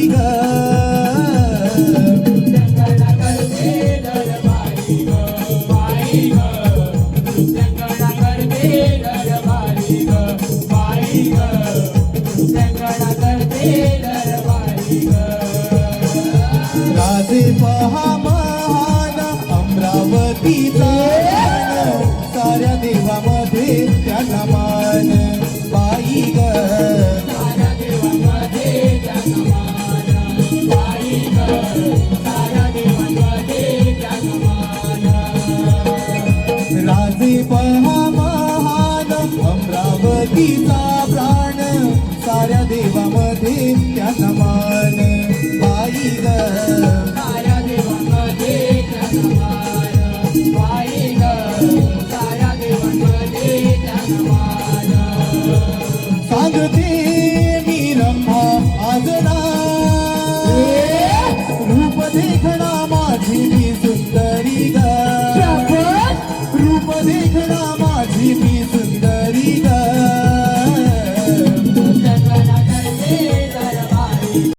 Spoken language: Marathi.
ग राजे पहा महान अमरावतीचा साऱ्या देवामध्ये त्याचा मान बाई ग राजे पहा महान अमरावतीचा प्राण साऱ्या देवामध्ये त्याचा मान बाई ग सांगते